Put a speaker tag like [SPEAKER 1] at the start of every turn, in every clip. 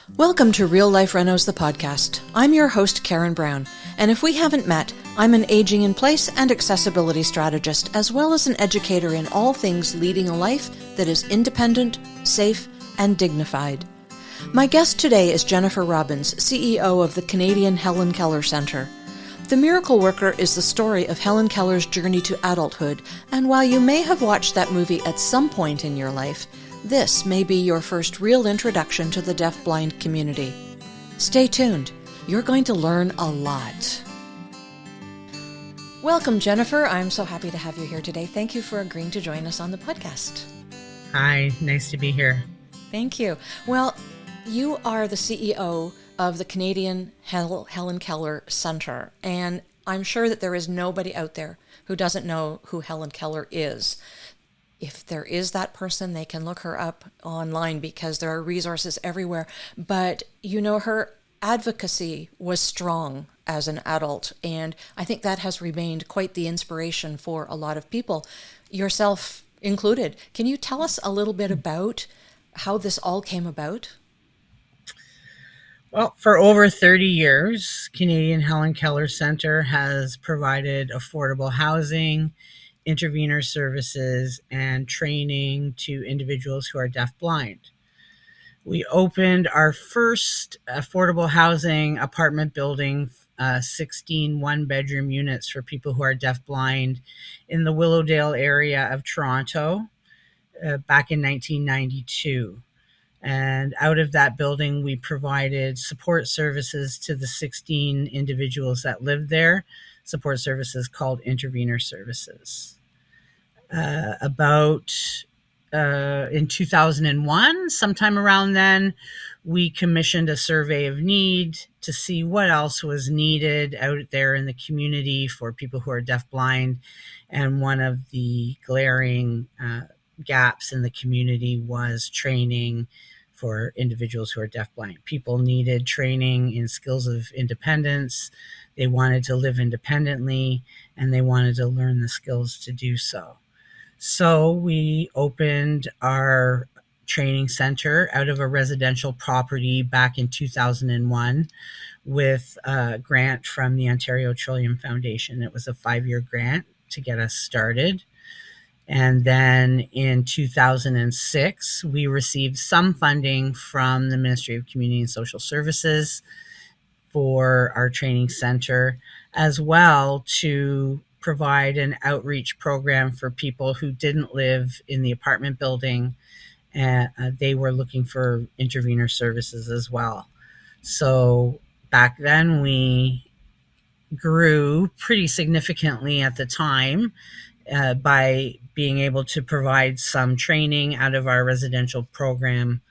[SPEAKER 1] Welcome to Real Life Renos, the podcast. I'm your host, Karen Brown, and if we haven't met, I'm an aging in place and accessibility strategist, as well as an educator in all things leading a life that is independent, safe, and dignified. My guest today is Jennifer Robbins, CEO of the Canadian Helen Keller Centre. The Miracle Worker is the story of Helen Keller's journey to adulthood, and while you may have watched that movie at some point in your life, this may be your first real introduction to the deaf-blind community. Stay tuned. You're going to learn a lot. Welcome, Jennifer. I'm so happy to have you here today. Thank you for agreeing to join us on the podcast.
[SPEAKER 2] Hi, nice to be here.
[SPEAKER 1] Thank you. Well, you are the CEO of the Canadian Helen Keller Centre, and I'm sure that there is nobody out there who doesn't know who Helen Keller is. If there is that person, they can look her up online because there are resources everywhere. But, you know, her advocacy was strong as an adult, and I think that has remained quite the inspiration for a lot of people, yourself included. Can you tell us a little bit about how this all came about?
[SPEAKER 2] Well, for over 30 years, Canadian Helen Keller Centre has provided affordable housing, intervener services, and training to individuals who are deaf-blind. We opened our first affordable housing apartment building, 16 one-bedroom units for people who are deaf-blind in the Willowdale area of Toronto back in 1992. And out of that building, we provided support services to the 16 individuals that lived there, support services called intervener services. In 2001, sometime around then, we commissioned a survey of need to see what else was needed out there in the community for people who are deafblind. And one of the glaring gaps in the community was training for individuals who are deafblind. People needed training in skills of independence. They wanted to live independently, and they wanted to learn the skills to do so. So we opened our training center out of a residential property back in 2001 with a grant from the Ontario Trillium Foundation. It was a 5-year grant to get us started. And then in 2006, we received some funding from the Ministry of Community and Social Services for our training center, as well to provide an outreach program for people who didn't live in the apartment building, and they were looking for intervener services as well. So back then we grew pretty significantly at the time by being able to provide some training out of our residential program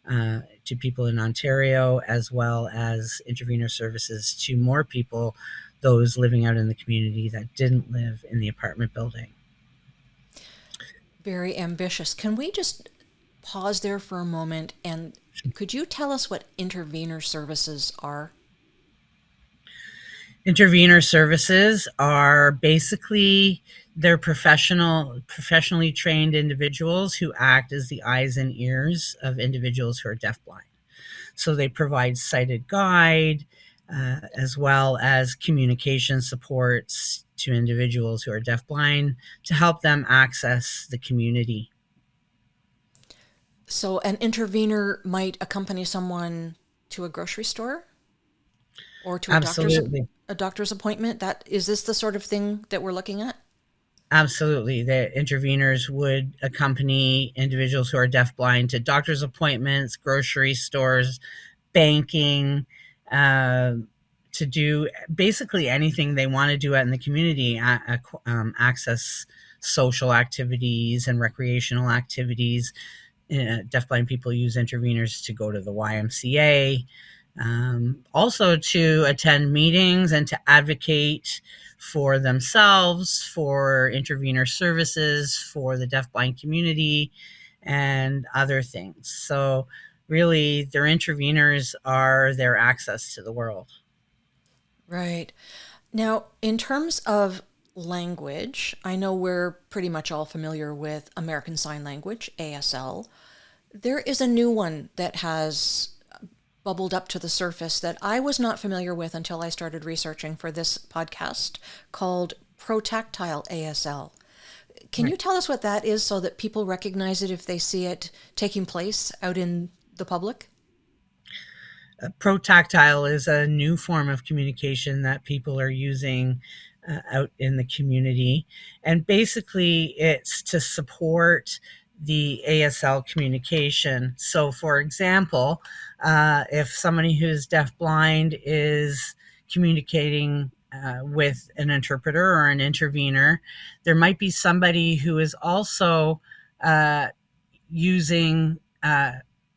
[SPEAKER 2] to people in Ontario, as well as intervener services to more people, those living out in the community that didn't live in the apartment building.
[SPEAKER 1] Very ambitious. Can we just pause there for a moment, and could you tell us what intervener services are?
[SPEAKER 2] Intervener services are basically they're professionally trained individuals who act as the eyes and ears of individuals who are deafblind. So they provide sighted guide, as well as communication supports to individuals who are deafblind to help them access the community.
[SPEAKER 1] So an intervener might accompany someone to a grocery store or to a doctor's appointment. Is this the sort of thing that we're looking at?
[SPEAKER 2] Absolutely. The interveners would accompany individuals who are deafblind to doctor's appointments, grocery stores, banking, to do basically anything they want to do out in the community, access social activities and recreational activities. Deafblind people use interveners to go to the YMCA, also to attend meetings and to advocate for themselves, for intervener services, for the deafblind community, and other things. So really, their interveners are their access to the world.
[SPEAKER 1] Right. Now, in terms of language, I know we're pretty much all familiar with American Sign Language, ASL. There is a new one that has bubbled up to the surface that I was not familiar with until I started researching for this podcast, called protactile ASL. Can you tell us what that is so that people recognize it if they see it taking place out in the public?
[SPEAKER 2] Protactile is a new form of communication that people are using out in the community. And basically, it's to support the ASL communication. So, for example, if somebody who's deafblind is communicating with an interpreter or an intervener, there might be somebody who is also using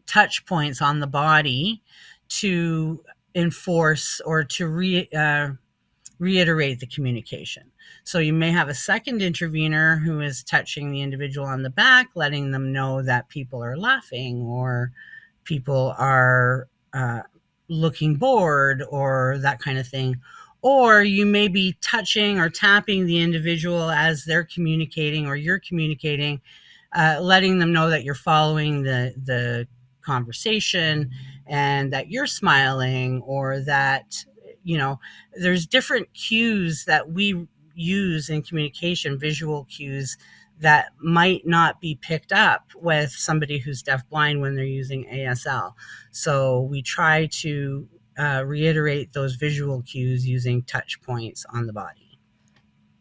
[SPEAKER 2] touch points on the body to enforce or to reiterate the communication. So you may have a second intervener who is touching the individual on the back, letting them know that people are laughing or people are looking bored or that kind of thing. Or you may be touching or tapping the individual as they're communicating or you're communicating, letting them know that you're following the conversation and that you're smiling, or that, there's different cues that we use in communication, visual cues that might not be picked up with somebody who's deafblind when they're using ASL. So we try to reiterate those visual cues using touch points on the body.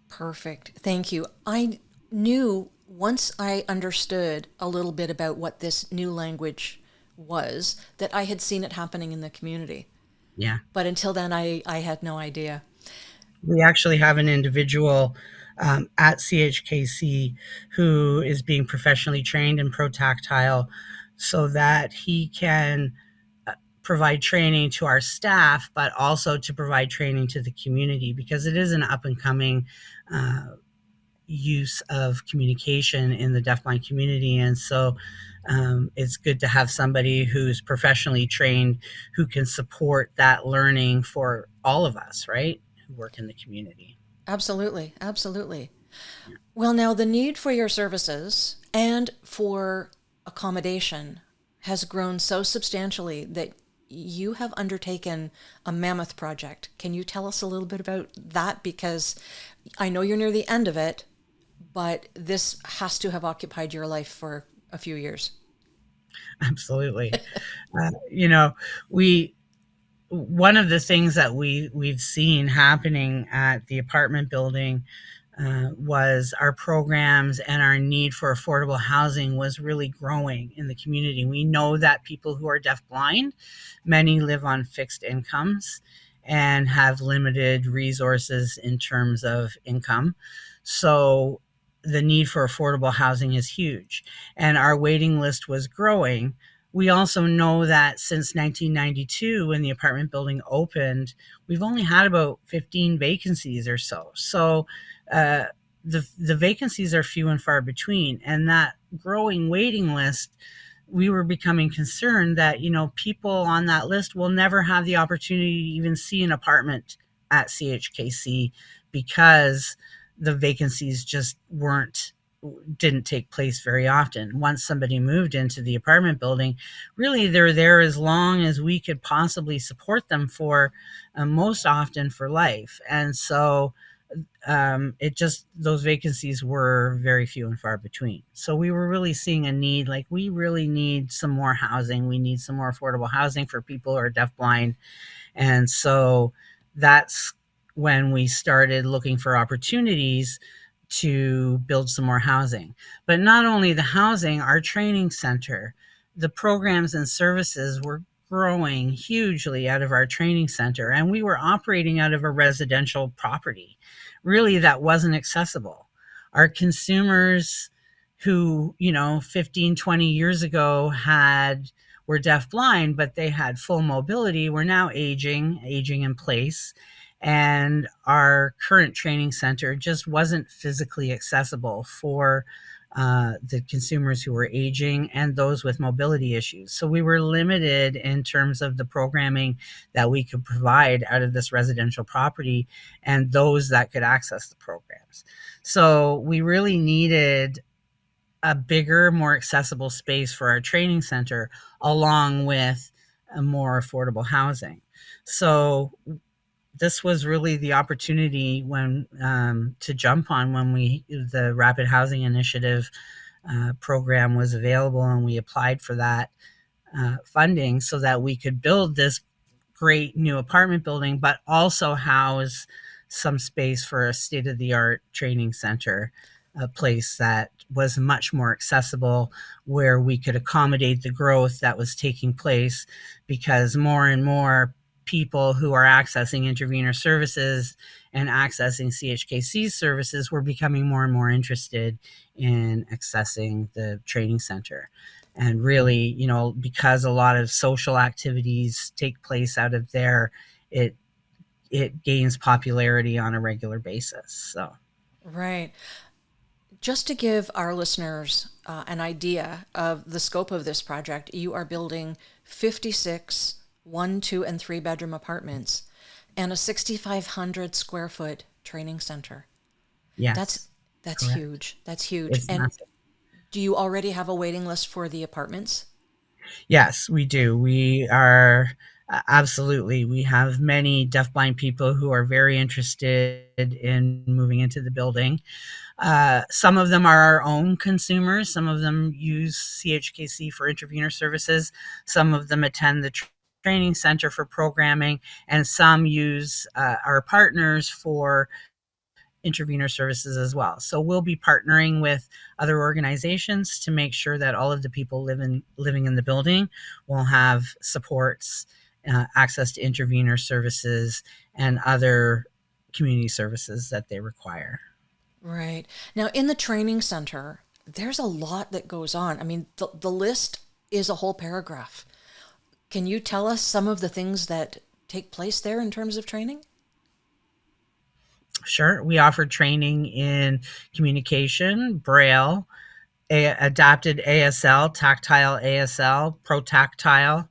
[SPEAKER 1] Perfect. Thank you. I knew once I understood a little bit about what this new language was, that I had seen it happening in the community.
[SPEAKER 2] Yeah.
[SPEAKER 1] But until then, I had no idea.
[SPEAKER 2] We actually have an individual at CHKC who is being professionally trained in protactile so that he can provide training to our staff, but also to provide training to the community, because it is an up and coming use of communication in the deafblind community. And so it's good to have somebody who's professionally trained who can support that learning for all of us, right, who work in the community.
[SPEAKER 1] Absolutely. Absolutely. Yeah. Well, now the need for your services and for accommodation has grown so substantially that you have undertaken a mammoth project. Can you tell us a little bit about that? Because I know you're near the end of it, but this has to have occupied your life for a few years.
[SPEAKER 2] Absolutely. One of the things that we've seen happening at the apartment building was our programs and our need for affordable housing was really growing in the community. We know that people who are deafblind, many live on fixed incomes and have limited resources in terms of income. So the need for affordable housing is huge, and our waiting list was growing. We also know that since 1992, when the apartment building opened, we've only had about 15 vacancies or so. So the vacancies are few and far between. And that growing waiting list, we were becoming concerned that, people on that list will never have the opportunity to even see an apartment at CHKC because the vacancies just didn't take place very often. Once somebody moved into the apartment building, really they're there as long as we could possibly support them for, most often for life. And so those vacancies were very few and far between. So we were really seeing a need, like we really need some more housing. We need some more affordable housing for people who are deafblind. And so that's when we started looking for opportunities to build some more housing. But not only the housing, our training center, the programs and services were growing hugely out of our training center. And we were operating out of a residential property, really, that wasn't accessible. Our consumers who, 15, 20 years ago were deafblind, but they had full mobility, were now aging in place. And our current training center just wasn't physically accessible for the consumers who were aging and those with mobility issues. So we were limited in terms of the programming that we could provide out of this residential property and those that could access the programs. So we really needed a bigger, more accessible space for our training center, along with more affordable housing. So this was really the opportunity when to jump on when the Rapid Housing Initiative program was available, and we applied for that funding so that we could build this great new apartment building, but also house some space for a state-of-the-art training center, a place that was much more accessible, where we could accommodate the growth that was taking place, because more and more people who are accessing intervenor services and accessing CHKC services were becoming more and more interested in accessing the training center. And really, because a lot of social activities take place out of there, it gains popularity on a regular basis. So,
[SPEAKER 1] Right. Just to give our listeners an idea of the scope of this project, you are building 56 1, 2, and 3 bedroom apartments and a 6,500 square foot training center.
[SPEAKER 2] yes,
[SPEAKER 1] That's
[SPEAKER 2] correct.
[SPEAKER 1] huge. That's huge.
[SPEAKER 2] It's
[SPEAKER 1] And
[SPEAKER 2] massive.
[SPEAKER 1] do you already have a waiting list for the apartments?
[SPEAKER 2] Yes, we do. We are absolutely. We have many deafblind people who are very interested in moving into the building. Some of them are our own consumers. Some of them use CHKC for intervenor services. Some of them attend the training center for programming, and some use our partners for intervenor services as well. So we'll be partnering with other organizations to make sure that all of the people living in the building will have supports, access to intervenor services, and other community services that they require.
[SPEAKER 1] Right. Now, in the training center, there's a lot that goes on. I mean, the list is a whole paragraph. Can you tell us some of the things that take place there in terms of training?
[SPEAKER 2] Sure. We offer training in communication, Braille, adapted ASL, tactile ASL, protactile.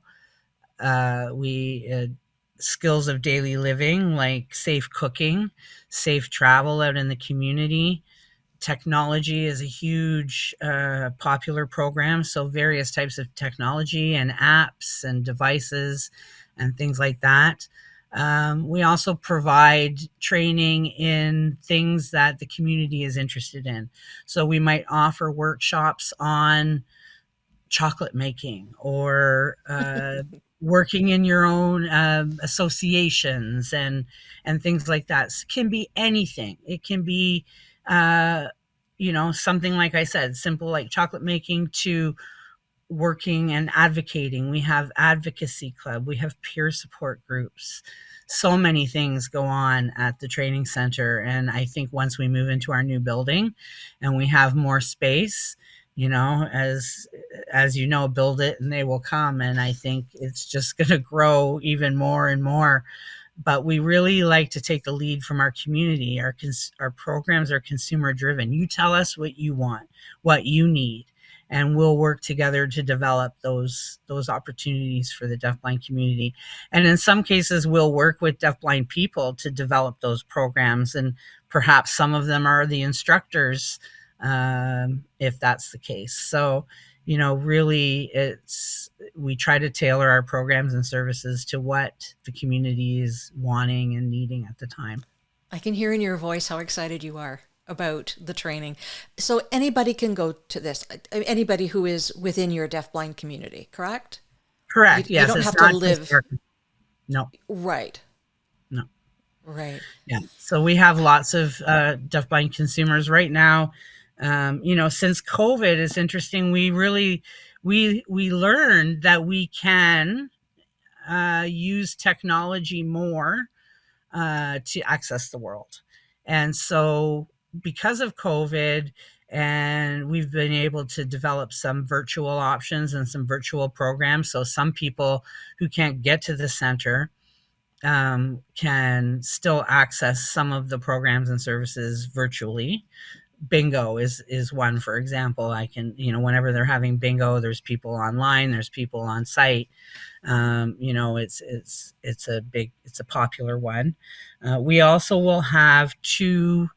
[SPEAKER 2] We skills of daily living like safe cooking, safe travel out in the community. Technology is a huge popular program, so various types of technology and apps and devices and things like that. We also provide training in things that the community is interested in. So we might offer workshops on chocolate making, or working in your own associations and things like that. It can be anything. It can be something, like I said, simple like chocolate making, to working and advocating. We have advocacy club, we have peer support groups. So many things go on at the training center, and I think once we move into our new building and we have more space, as you know, build it and they will come, and I think it's just going to grow even more and more. But we really like to take the lead from our community. Our programs are consumer driven. You tell us what you want, what you need, and we'll work together to develop those opportunities for the deafblind community. And in some cases, we'll work with deafblind people to develop those programs, and perhaps some of them are the instructors, if that's the case. So, really, we try to tailor our programs and services to what the community is wanting and needing at the time.
[SPEAKER 1] I can hear in your voice how excited you are about the training. So anybody can go to this, anybody who is within your deafblind community, correct?
[SPEAKER 2] Correct.
[SPEAKER 1] You
[SPEAKER 2] Yes.
[SPEAKER 1] don't
[SPEAKER 2] It's
[SPEAKER 1] have to
[SPEAKER 2] not
[SPEAKER 1] live.
[SPEAKER 2] No.
[SPEAKER 1] Right.
[SPEAKER 2] No.
[SPEAKER 1] Right.
[SPEAKER 2] Yeah. So we have lots of deafblind consumers right now. Since COVID, it's interesting. We really we learned that we can use technology more to access the world, and so because of COVID, and we've been able to develop some virtual options and some virtual programs. So some people who can't get to the center can still access some of the programs and services virtually. Bingo is one, for example. I can, whenever they're having bingo, there's people online, there's people on site. It's a popular one. We also will have 2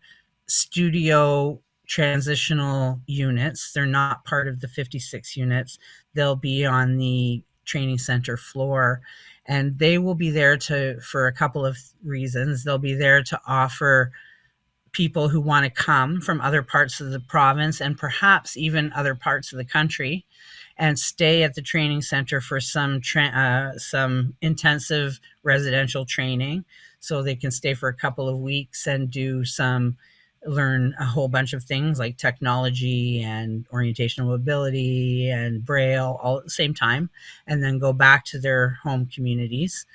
[SPEAKER 2] studio transitional units. They're not part of the 56 units. They'll be on the training center floor. And they will be there for a couple of reasons. They'll be there to offer people who want to come from other parts of the province and perhaps even other parts of the country and stay at the training center for some intensive residential training, so they can stay for a couple of weeks and learn a whole bunch of things like technology and orientational mobility and braille all at the same time, and then go back to their home communities.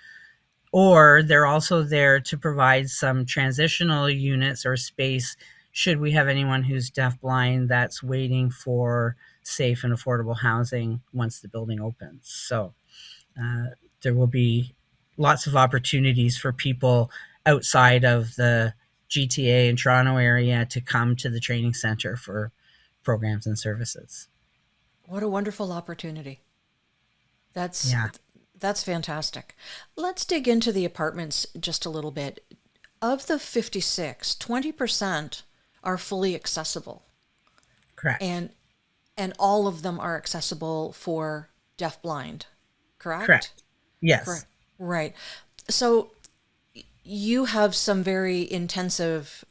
[SPEAKER 2] Or they're also there to provide some transitional units or space should we have anyone who's deafblind that's waiting for safe and affordable housing once the building opens. So there will be lots of opportunities for people outside of the GTA and Toronto area to come to the training center for programs and services.
[SPEAKER 1] What a wonderful opportunity. That's fantastic. Let's dig into the apartments just a little bit. Of the 56, 20% are fully accessible.
[SPEAKER 2] Correct.
[SPEAKER 1] And all of them are accessible for deafblind, correct?
[SPEAKER 2] Correct. Yes.
[SPEAKER 1] Correct. Right. So you have some very intensive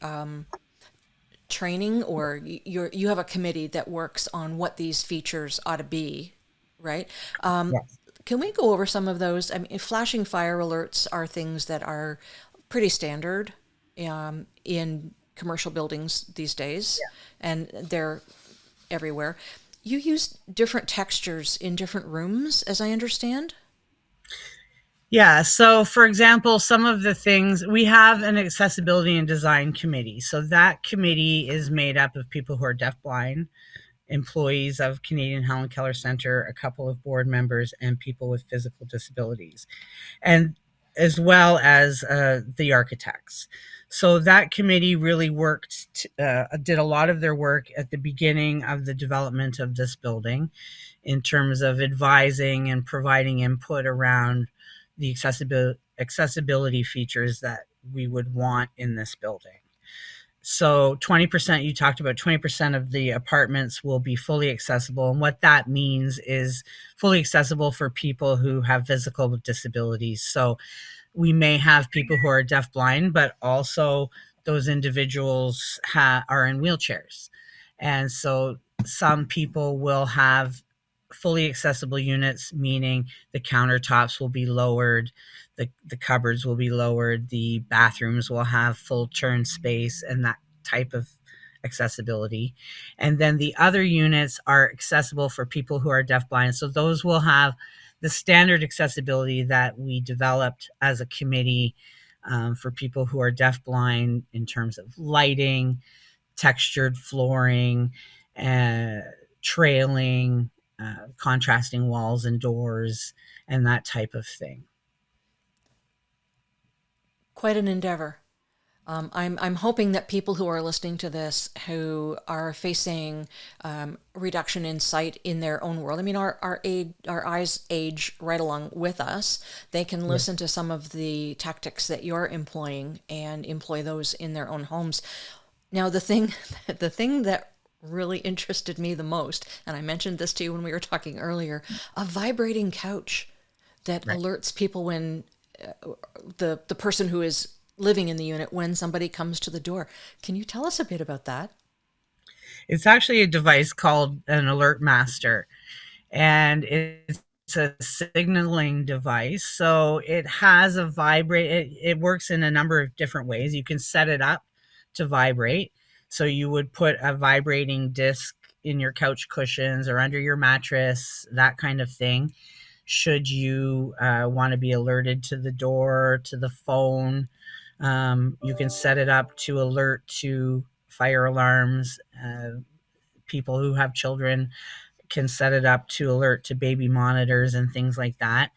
[SPEAKER 1] training, or you have a committee that works on what these features ought to be, right?
[SPEAKER 2] Yes.
[SPEAKER 1] Can we go over some of those? I mean, flashing fire alerts are things that are pretty standard in commercial buildings these days, and they're everywhere. You use different textures in different rooms, as I understand?
[SPEAKER 2] Yeah. So, for example, some of the things, we have an accessibility and design committee. So that committee is made up of people who are deafblind, employees of Canadian Helen Keller Centre, a couple of board members, and people with physical disabilities, and as well as the architects. So that committee really did a lot of their work at the beginning of the development of this building in terms of advising and providing input around the accessibility features that we would want in this building. So 20%, you talked about 20% of the apartments will be fully accessible. And what that means is fully accessible for people who have physical disabilities. So we may have people who are deafblind, but also those individuals are in wheelchairs. And so some people will have fully accessible units, meaning the countertops will be lowered, the cupboards will be lowered, the bathrooms will have full turn space and that type of accessibility. And then the other units are accessible for people who are deafblind. So those will have the standard accessibility that we developed as a committee for people who are deafblind in terms of lighting, textured flooring, trailing, contrasting walls and doors, and that type of thing.
[SPEAKER 1] Quite an endeavor. I'm hoping that people who are listening to this who are facing reduction in sight in their own world, I mean, our eyes age right along with us. They can listen to some of the tactics that you're employing and employ those in their own homes. Now, the thing that really interested me the most, and I mentioned this to you when we were talking earlier, a vibrating couch that alerts people when the person who is living in the unit when somebody comes to the door. Can you tell us a bit about that?
[SPEAKER 2] It's actually a device called an Alert Master, and it's a signaling device. So it has a it works in a number of different ways. You can set it up to vibrate. So you would put a vibrating disc in your couch cushions or under your mattress, that kind of thing. Should you want to be alerted to the door, to the phone, you can set it up to alert to fire alarms. People who have children can set it up to alert to baby monitors and things like that.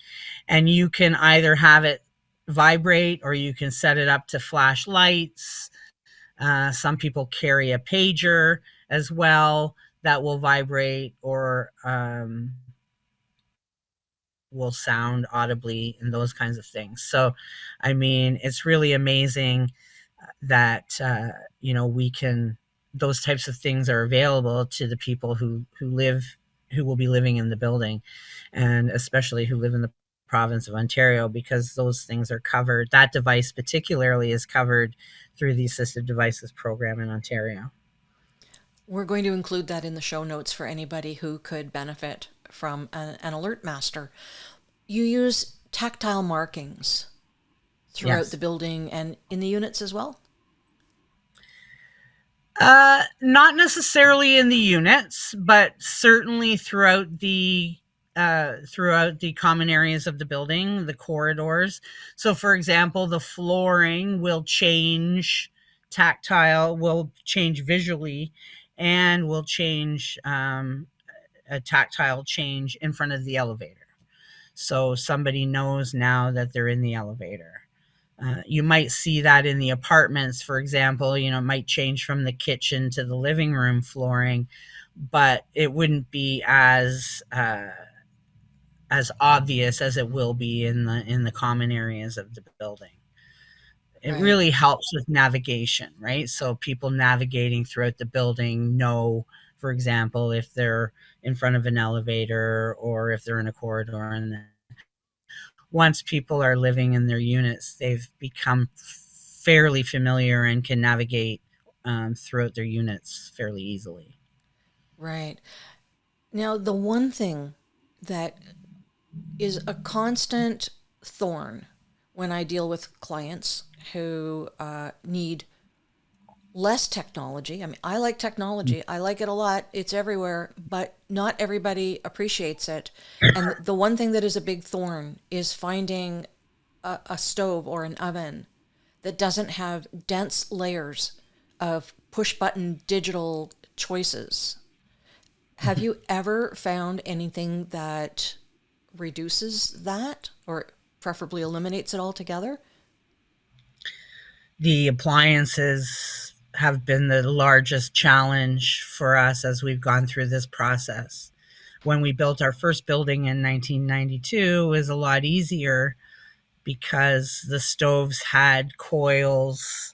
[SPEAKER 2] And you can either have it vibrate or you can set it up to flash lights. Some people carry a pager as well that will vibrate or will sound audibly and those kinds of things. So, I mean, it's really amazing that, those types of things are available to the people who live who will be living in the building, and especially who live in the province of Ontario, because those things are covered. That device particularly is covered through the Assistive Devices program in Ontario.
[SPEAKER 1] We're going to include that in the show notes for anybody who could benefit from an alert master. You use tactile markings throughout the building and in the units as well?
[SPEAKER 2] Not necessarily in the units, but certainly throughout the common areas of the building, the corridors. So, for example, the flooring will change will change visually, and will change a tactile change in front of the elevator. So somebody knows now that they're in the elevator. You might see that in the apartments, for example. It might change from the kitchen to the living room flooring, but it wouldn't be as obvious as it will be in the common areas of the building. It really helps with navigation, right? So people navigating throughout the building know, for example, if they're in front of an elevator or if they're in a corridor. And once people are living in their units, they've become fairly familiar and can navigate throughout their units fairly easily.
[SPEAKER 1] Right. Now, the one thing that is a constant thorn when I deal with clients who need less technology. I mean, I like technology. I like it a lot. It's everywhere, but not everybody appreciates it. And the one thing that is a big thorn is finding a stove or an oven that doesn't have dense layers of push-button digital choices. Have you ever found anything that reduces that or preferably eliminates it altogether?
[SPEAKER 2] The appliances have been the largest challenge for us as we've gone through this process. When we built our first building in 1992, it was a lot easier because the stoves had coils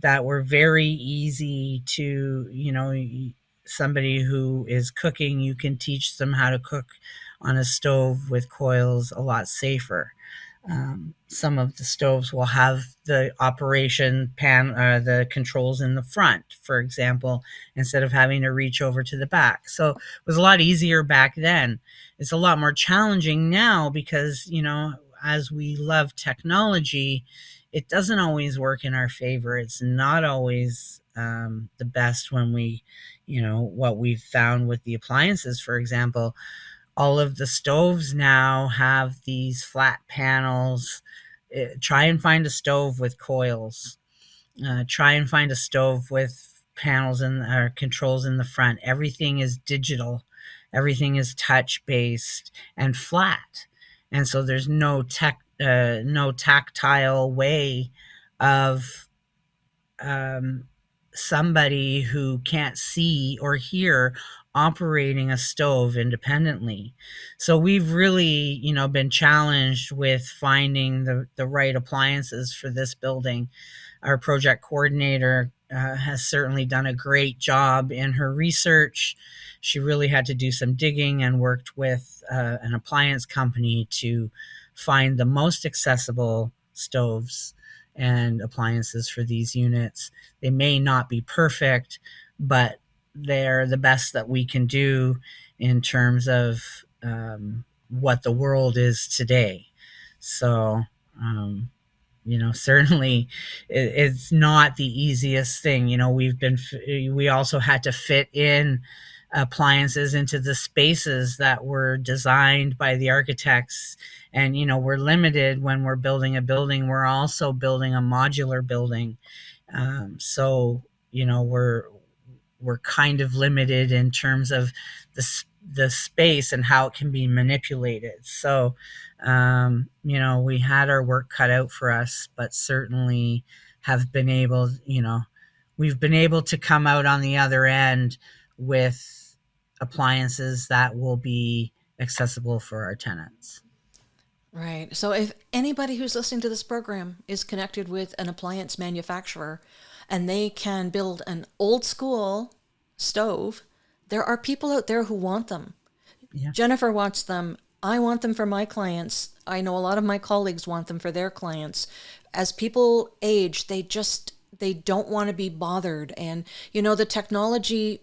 [SPEAKER 2] that were very easy to, somebody who is cooking, you can teach them how to cook on a stove with coils a lot safer. Some of the stoves will have the operation the controls in the front, for example, instead of having to reach over to the back. So it was a lot easier back then. It's a lot more challenging now because, as we love technology, it doesn't always work in our favor. It's not always the best when what we've found with the appliances, for example. All of the stoves now have these flat panels. Try and find a stove with coils. Try and find a stove with panels or controls in the front. Everything is digital. Everything is touch-based and flat. And so there's no tactile way of somebody who can't see or hear operating a stove independently. So we've really, been challenged with finding the right appliances for this building. Our project coordinator has certainly done a great job in her research. She really had to do some digging and worked with an appliance company to find the most accessible stoves and appliances for these units. They may not be perfect, but they're the best that we can do in terms of what the world is today. So, certainly it's not the easiest thing. We also had to fit in appliances into the spaces that were designed by the architects. And, we're limited when we're building a building. We're also building a modular building. So, we're kind of limited in terms of the space and how it can be manipulated. So, we had our work cut out for us, but certainly have been able, we've been able to come out on the other end with appliances that will be accessible for our tenants.
[SPEAKER 1] Right. So if anybody who's listening to this program is connected with an appliance manufacturer and they can build an old school stove, there are people out there who want them.
[SPEAKER 2] Yeah.
[SPEAKER 1] Jennifer wants them. I want them for my clients. I know a lot of my colleagues want them for their clients. As people age, they don't want to be bothered. And the technology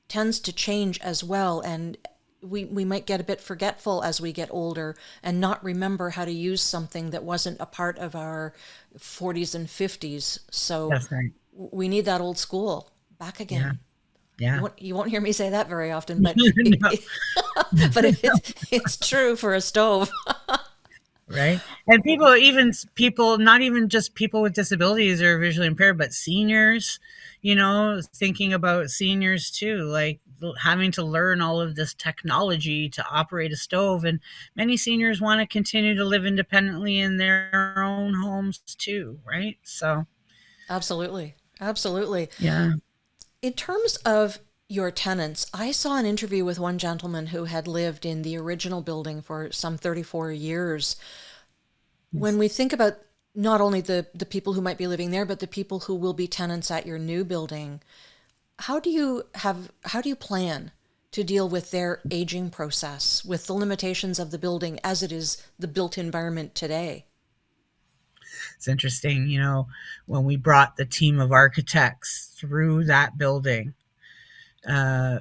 [SPEAKER 1] tends to change as well, and we might get a bit forgetful as we get older and not remember how to use something that wasn't a part of our 40s and 50s. So
[SPEAKER 2] That's right.
[SPEAKER 1] we need that old school back
[SPEAKER 2] Yeah.
[SPEAKER 1] again.
[SPEAKER 2] Yeah.
[SPEAKER 1] You won't hear me say that very often, but
[SPEAKER 2] No.
[SPEAKER 1] but it's true for a stove.
[SPEAKER 2] Right. And people, not even just people with disabilities or visually impaired, but seniors, thinking about seniors too, like having to learn all of this technology to operate a stove. And many seniors want to continue to live independently in their own homes too. Right. So,
[SPEAKER 1] Absolutely. Absolutely.
[SPEAKER 2] yeah.
[SPEAKER 1] In terms of your tenants, I saw an interview with one gentleman who had lived in the original building for some 34 years. When
[SPEAKER 2] Yes.
[SPEAKER 1] we think about not only the people who might be living there, but the people who will be tenants at your new building, how do you plan to deal with their aging process, with the limitations of the building as it is the built environment today?
[SPEAKER 2] It's interesting, when we brought the team of architects through that building, uh,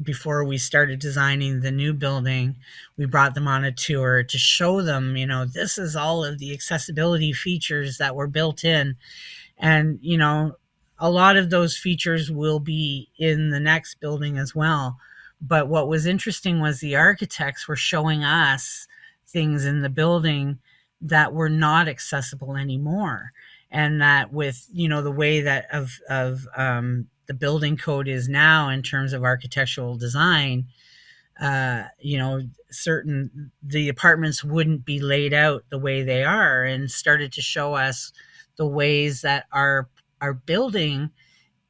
[SPEAKER 2] before we started designing the new building, we brought them on a tour to show them, this is all of the accessibility features that were built in. And, a lot of those features will be in the next building as well. But what was interesting was the architects were showing us things in the building that were not accessible anymore. And that with, the way that the building code is now in terms of architectural design, certain the apartments wouldn't be laid out the way they are, and started to show us the ways that our building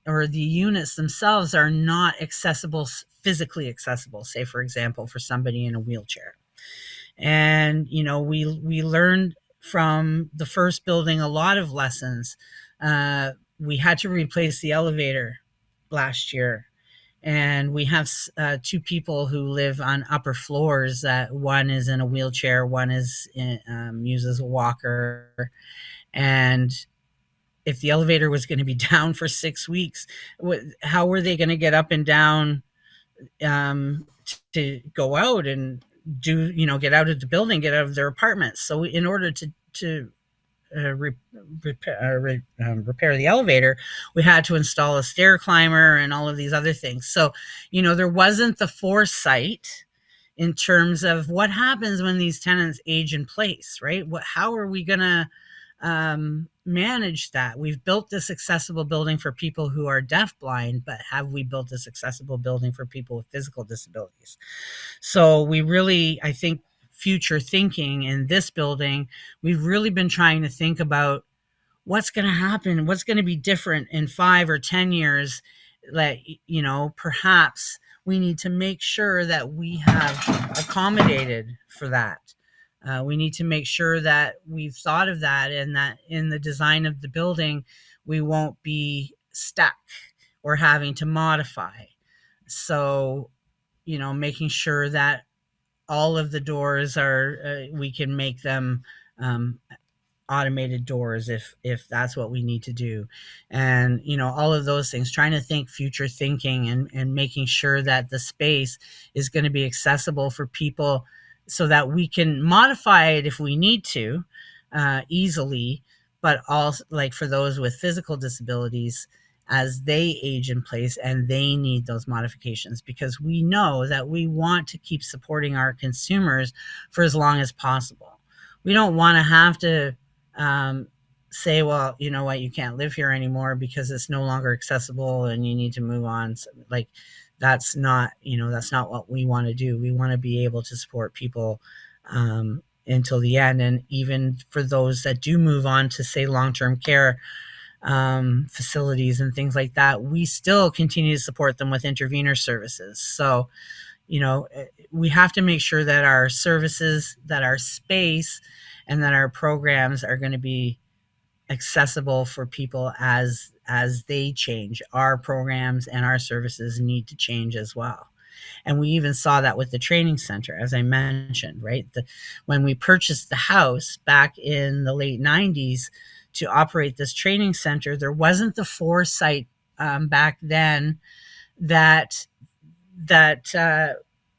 [SPEAKER 2] or the units themselves are not accessible, physically accessible, say for example for somebody in a wheelchair. And we learned from the first building a lot of lessons. We had to replace the elevator last year, and we have two people who live on upper floors. That one is in a wheelchair, one uses a walker. And if the elevator was going to be down for 6 weeks, how were they going to get up and down, to go out and get out of the building, get out of their apartments? So in order to repair the elevator, we had to install a stair climber and all of these other things. So, there wasn't the foresight in terms of what happens when these tenants age in place, right? How are we going to manage that? We've built this accessible building for people who are deafblind, but have we built this accessible building for people with physical disabilities? So we really, I think, future thinking in this building, we've really been trying to think about what's going to happen, what's going to be different in 5 or 10 years. That, perhaps we need to make sure that we have accommodated for that. We need to make sure that we've thought of that, and that in the design of the building, we won't be stuck or having to modify. So, making sure that all of the doors are, we can make them automated doors if that's what we need to do. And all of those things, trying to think future thinking, and making sure that the space is going to be accessible for people, so that we can modify it if we need to, easily. But also, like, for those with physical disabilities, as they age in place and they need those modifications, because we know that we want to keep supporting our consumers for as long as possible. We don't want to have to say, well, you know what, you can't live here anymore because it's no longer accessible and you need to move on. So, like, that's not what we want to do. We want to be able to support people until the end. And even for those that do move on to, say, long-term care facilities and things like that, we still continue to support them with intervener services. So, we have to make sure that our services, that our space, and that our programs are going to be accessible for people as they change. Our programs and our services need to change as well. And we even saw that with the training center, as I mentioned, right? When we purchased the house back in the late 90s to operate this training center, there wasn't the foresight back then that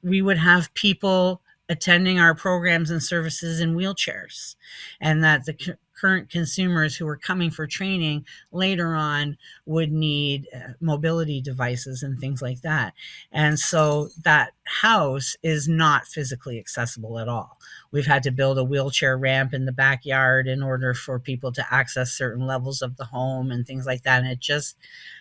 [SPEAKER 2] we would have people attending our programs and services in wheelchairs, and that the current consumers who were coming for training later on would need mobility devices and things like that. And so that house is not physically accessible at all. We've had to build a wheelchair ramp in the backyard in order for people to access certain levels of the home and things like that. And it just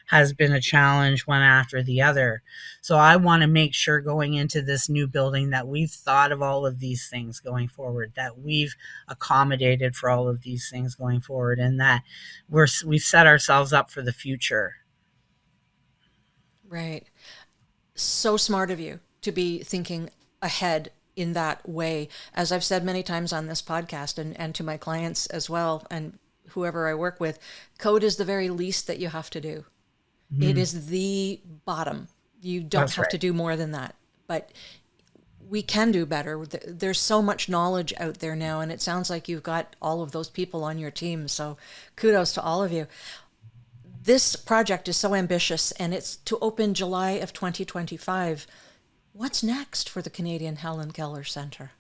[SPEAKER 2] has been a challenge one after the other. So I want to make sure going into this new building that we've thought of all of these things going forward, that we've accommodated for all of these things going forward, and that we've set ourselves up for the future.
[SPEAKER 1] Right. So smart of you to be thinking ahead in that way. As I've said many times on this podcast and to my clients as well, and whoever I work with, code is the very least that you have to do. It is the bottom. You don't
[SPEAKER 2] That's
[SPEAKER 1] have
[SPEAKER 2] right.
[SPEAKER 1] to do more than that. But we can do better. There's so much knowledge out there now, and it sounds like you've got all of those people on your team. So kudos to all of you. This project is so ambitious, and it's to open July of 2025. What's next for the Canadian Helen Keller Centre?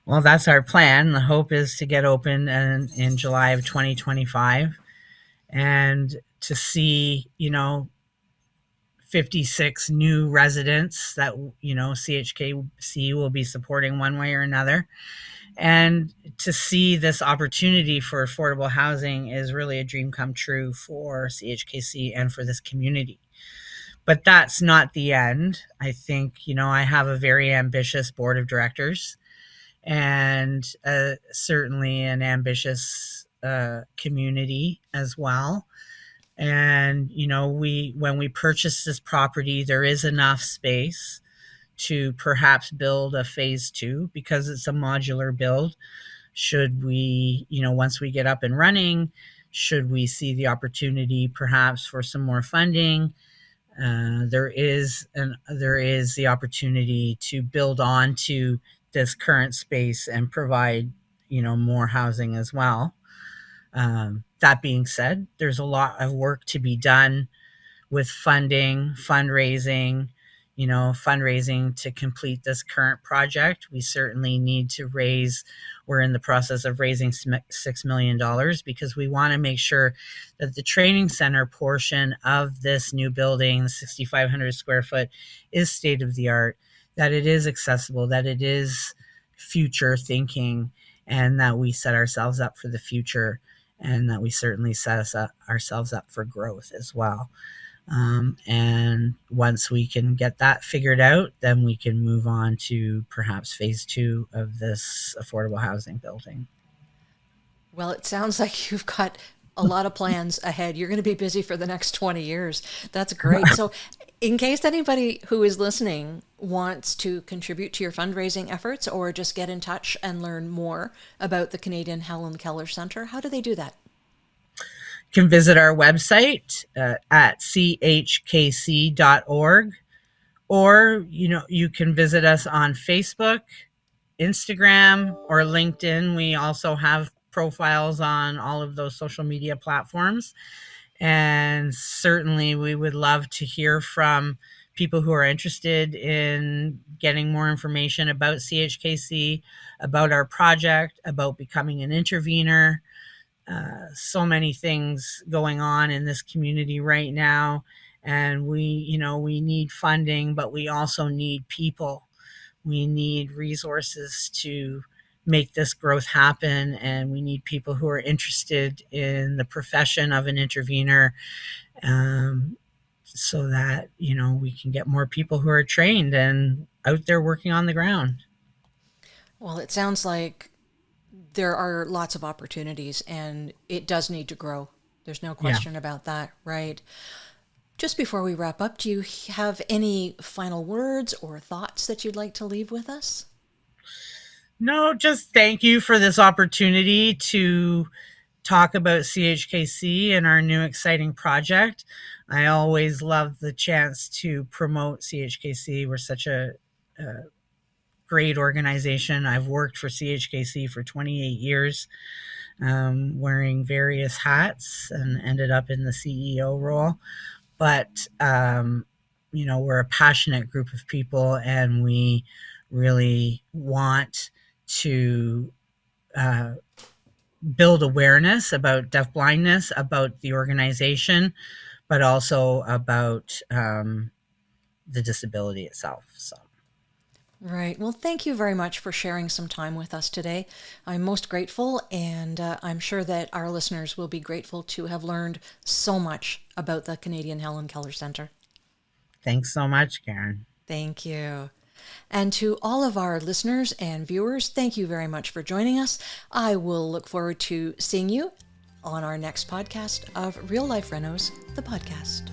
[SPEAKER 2] Well, that's our plan. The hope is to get open in July of 2025 and to see, 56 new residents that, CHKC will be supporting one way or another. And to see this opportunity for affordable housing is really a dream come true for CHKC and for this community. But that's not the end. I think, I have a very ambitious board of directors and certainly an ambitious community as well. And, when we purchase this property, there is enough space to perhaps build a phase 2 because it's a modular build. Should we, once we get up and running, should we see the opportunity perhaps for some more funding? There is the opportunity to build on to this current space and provide, more housing as well. That being said, there's a lot of work to be done with fundraising to complete this current project. We certainly need to we're in the process of raising $6 million because we want to make sure that the training center portion of this new building, 6,500 square foot, is state of the art, that it is accessible, that it is future thinking, and that we set ourselves up for the future, and that we certainly set ourselves up for growth as well. And once we can get that figured out, then we can move on to perhaps phase 2 of this affordable housing building.
[SPEAKER 1] Well, it sounds like you've got a lot of plans ahead. You're going to be busy for the next 20 years. That's great. So in case anybody who is listening wants to contribute to your fundraising efforts or just get in touch and learn more about the Canadian Helen Keller Centre, how do they do that?
[SPEAKER 2] Can visit our website at chkc.org, or you can visit us on Facebook, Instagram, or LinkedIn. We also have profiles on all of those social media platforms, and certainly we would love to hear from people who are interested in getting more information about CHKC, about our project, about becoming an intervener. So many things going on in this community right now, and we need funding, but we also need people. We need resources to make this growth happen, and we need people who are interested in the profession of an intervener, so that we can get more people who are trained and out there working on the ground.
[SPEAKER 1] Well, it sounds like there are lots of opportunities, and it does need to grow. There's no question about that, right? Just before we wrap up, do you have any final words or thoughts that you'd like to leave with us?
[SPEAKER 2] No, just thank you for this opportunity to talk about CHKC and our new exciting project. I always love the chance to promote CHKC. We're such a great organization. I've worked for CHKC for 28 years, wearing various hats, and ended up in the CEO role. But, we're a passionate group of people, and we really want to build awareness about deafblindness, about the organization, but also about the disability itself. So.
[SPEAKER 1] Right. Well, thank you very much for sharing some time with us today. I'm most grateful, and I'm sure that our listeners will be grateful to have learned so much about the Canadian Helen Keller Centre.
[SPEAKER 2] Thanks so much, Karen.
[SPEAKER 1] Thank you. And to all of our listeners and viewers, thank you very much for joining us. I will look forward to seeing you on our next podcast of Real Life Renos, the podcast.